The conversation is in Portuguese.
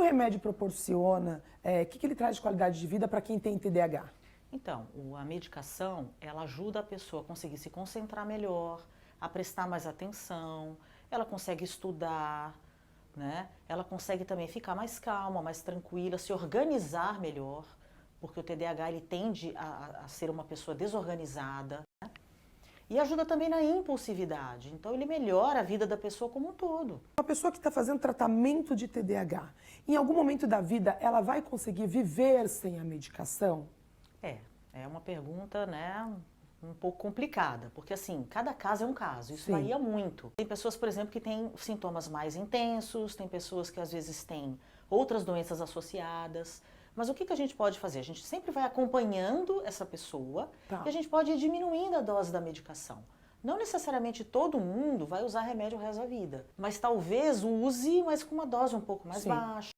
o remédio proporciona? O que ele traz de qualidade de vida para quem tem TDAH? Então, a medicação, ela ajuda a pessoa a conseguir se concentrar melhor, a prestar mais atenção, ela consegue estudar, né? Ela consegue também ficar mais calma, mais tranquila, se organizar melhor, porque o TDAH ele tende a ser uma pessoa desorganizada, né? E ajuda também na impulsividade, então ele melhora a vida da pessoa como um todo. Uma pessoa que está fazendo tratamento de TDAH, em algum momento da vida ela vai conseguir viver sem a medicação? É uma pergunta, né, um pouco complicada, porque assim, cada caso é um caso, isso Sim. varia muito. Tem pessoas, por exemplo, que têm sintomas mais intensos, tem pessoas que às vezes têm outras doenças associadas, mas o que a gente pode fazer? A gente sempre vai acompanhando essa pessoa Tá. e a gente pode ir diminuindo a dose da medicação. Não necessariamente todo mundo vai usar remédio o resto da vida, mas talvez use, mas com uma dose um pouco mais Sim. baixa.